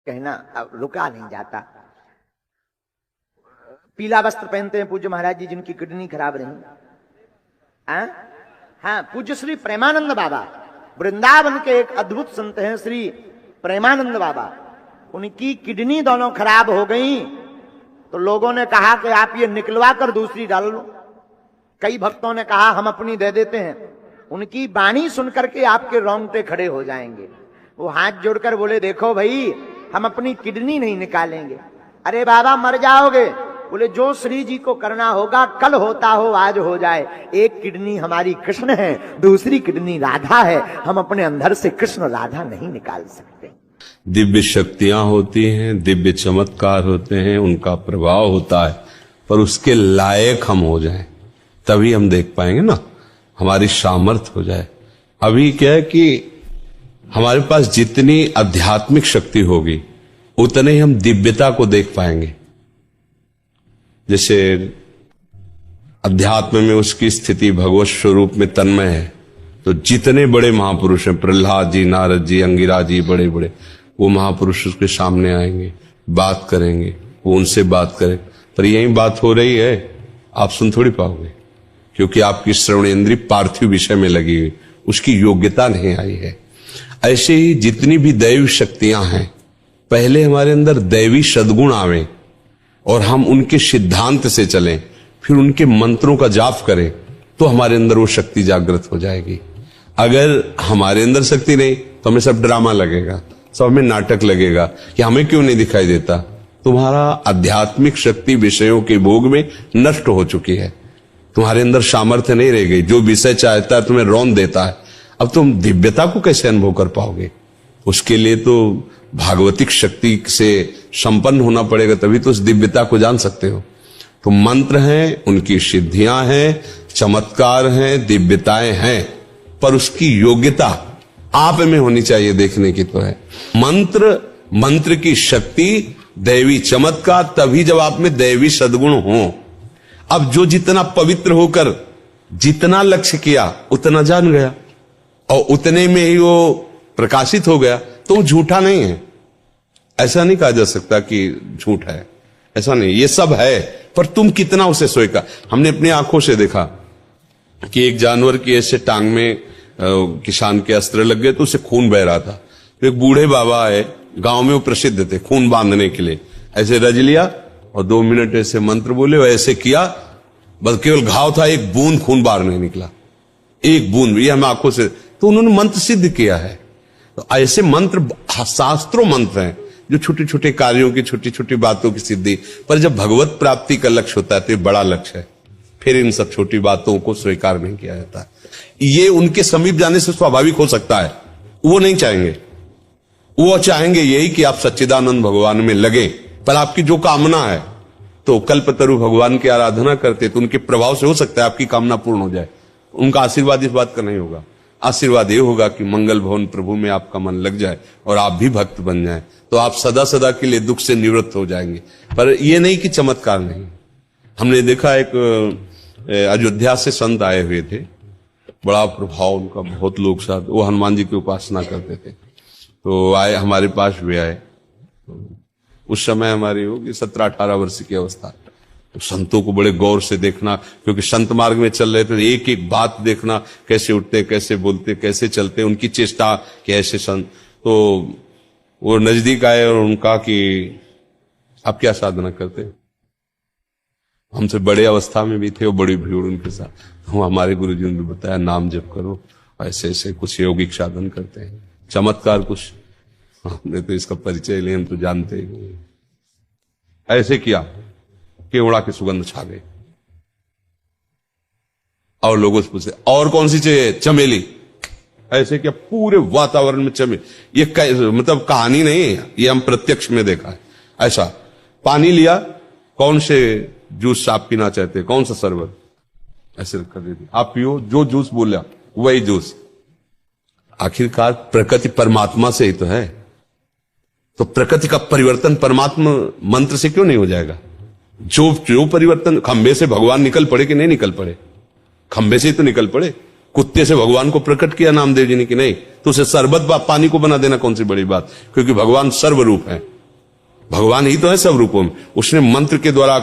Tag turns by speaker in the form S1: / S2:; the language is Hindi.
S1: कहना अब रुका नहीं जाता। पीला वस्त्र पहनते हैं पूज्य महाराज जी जिनकी किडनी खराब रही। हाँ, पूज्य श्री प्रेमानंद बाबा वृंदावन के एक अद्भुत संत हैं श्री प्रेमानंद बाबा। उनकी किडनी दोनों खराब हो गई तो लोगों ने कहा कि आप ये निकलवा कर दूसरी डाल लो। कई भक्तों ने कहा हम अपनी दे देते हैं। उनकी वाणी सुनकर के आपके रोंगटे खड़े हो जाएंगे। वो हाथ जोड़कर बोले देखो भाई हम अपनी किडनी नहीं निकालेंगे। अरे बाबा मर जाओगे। बोले जो श्री जी को करना होगा कल होता हो आज हो जाए। एक किडनी हमारी कृष्ण है, दूसरी किडनी राधा है। हम अपने अंदर से कृष्ण राधा नहीं निकाल सकते।
S2: दिव्य शक्तियां होती हैं, दिव्य चमत्कार होते हैं, उनका प्रभाव होता है, पर उसके लायक हम हो जाएं तभी हम देख पाएंगे ना, हमारी सामर्थ्य हो जाए। अभी क्या है कि हमारे पास जितनी आध्यात्मिक शक्ति होगी उतने ही हम दिव्यता को देख पाएंगे। जैसे अध्यात्म में उसकी स्थिति भगवत स्वरूप में तन्मय है, तो जितने बड़े महापुरुष हैं, प्रहलाद जी, नारद जी, अंगिरा जी, बड़े बड़े, वो महापुरुष उसके सामने आएंगे, बात करेंगे, वो उनसे बात करें। पर यही बात हो रही है, आप सुन थोड़ी पाओगे, क्योंकि आपकी श्रवणेंद्रिय पार्थिव विषय में लगी हुई, उसकी योग्यता नहीं आई है। ऐसे ही जितनी भी दैवी शक्तियां हैं, पहले हमारे अंदर दैवी सद्गुण आवे और हम उनके सिद्धांत से चलें, फिर उनके मंत्रों का जाप करें, तो हमारे अंदर वो शक्ति जागृत हो जाएगी। अगर हमारे अंदर शक्ति नहीं तो हमें सब ड्रामा लगेगा, सब हमें नाटक लगेगा कि हमें क्यों नहीं दिखाई देता। तुम्हारा आध्यात्मिक शक्ति विषयों के भोग में नष्ट हो चुकी है, तुम्हारे अंदर सामर्थ्य नहीं रह गई। जो विषय चाहता है तुम्हें रौंद देता है। अब तुम दिव्यता को कैसे अनुभव कर पाओगे? उसके लिए तो भागवतिक शक्ति से संपन्न होना पड़ेगा, तभी तो उस दिव्यता को जान सकते हो। तो मंत्र हैं, उनकी सिद्धियां हैं, चमत्कार हैं, दिव्यताएं हैं, पर उसकी योग्यता आप में होनी चाहिए, देखने की तो है। मंत्र की शक्ति, दैवी चमत्कार तभी जब आप में दैवी सद्गुण हो। अब जो जितना पवित्र होकर जितना लक्ष्य किया उतना जान गया और उतने में ही वो प्रकाशित हो गया, तो वो झूठा नहीं है। ऐसा नहीं कहा जा सकता कि झूठ है, ऐसा नहीं, ये सब है, पर तुम कितना उसे स्वीकार। हमने अपनी आंखों से देखा कि एक जानवर की ऐसे टांग में किसान के अस्त्र लग गए तो उसे खून बह रहा था। तो एक बूढ़े बाबा है, गांव में वो प्रसिद्ध थे खून बांधने के लिए, ऐसे रज लिया और 2 मिनट ऐसे मंत्र बोले और ऐसे किया, बस केवल घाव था, एक बूंद खून बाहर नहीं निकला, एक बूंद। ये हम आंखों से, तो उन्होंने मंत्र सिद्ध किया है। तो ऐसे मंत्र शास्त्रों मंत्र हैं जो छोटे छोटे कार्यों की, छोटी छोटी बातों की सिद्धि। पर जब भगवत प्राप्ति का लक्ष्य होता है तो ये बड़ा लक्ष्य है, फिर इन सब छोटी बातों को स्वीकार नहीं किया जाता। ये उनके समीप जाने से स्वाभाविक हो सकता है, वो नहीं चाहेंगे। वो चाहेंगे यही कि आप सच्चिदानंद भगवान में लगे। पर आपकी जो कामना है, तो कल्पतरु भगवान की आराधना करते तो उनके प्रभाव से हो सकता है आपकी कामना पूर्ण हो जाए। उनका आशीर्वाद इस बात का नहीं होगा। आशीर्वाद ये होगा कि मंगल भवन प्रभु में आपका मन लग जाए और आप भी भक्त बन जाएं, तो आप सदा सदा के लिए दुख से निवृत्त हो जाएंगे। पर ये नहीं कि चमत्कार नहीं। हमने देखा एक अयोध्या से संत आए हुए थे, बड़ा प्रभाव उनका, बहुत लोग साथ, वो हनुमान जी की उपासना करते थे। तो आए, हमारे पास भी आए। उस समय हमारी होगी 17-18 वर्ष की अवस्था। तो संतों को बड़े गौर से देखना, क्योंकि संत मार्ग में चल रहे थे, एक एक बात देखना, कैसे उठते, कैसे बोलते, कैसे चलते, उनकी चेष्टा कि ऐसे संत। तो वो नजदीक आए और उनका कि आप क्या साधना करते? हमसे बड़े अवस्था में भी थे और बड़ी भीड़ उनके साथ। तो हमारे गुरु जी ने बताया नाम जप करो, ऐसे ऐसे कुछ यौगिक साधन करते हैं, चमत्कार कुछ। हमने तो इसका परिचय लिया, हम तो जानते ही नहीं। ऐसे किया, केवड़ा की सुगंध छा गई और लोगों से पूछे और कौन सी चाहिए? चमेली। ऐसे क्या पूरे वातावरण में चमेली। ये मतलब कहानी नहीं है, ये हम प्रत्यक्ष में देखा है। ऐसा पानी लिया, कौन से जूस आप पीना चाहते, कौन सा शरबत, ऐसे कर देती, आप पियो, जो जूस बोला वही जूस। आखिरकार प्रकृति परमात्मा से ही तो है, तो प्रकृति का परिवर्तन परमात्मा मंत्र से क्यों नहीं हो जाएगा? जो परिवर्तन, खंबे से भगवान निकल पड़े कि नहीं निकल पड़े? खंबे से ही तो निकल पड़े। कुत्ते से भगवान को प्रकट किया नामदेव जी ने कि नहीं, तो उसे शरबत पानी को बना देना कौन सी बड़ी बात, क्योंकि भगवान सर्वरूप है। भगवान ही तो है सब रूपों में। उसने मंत्र के द्वारा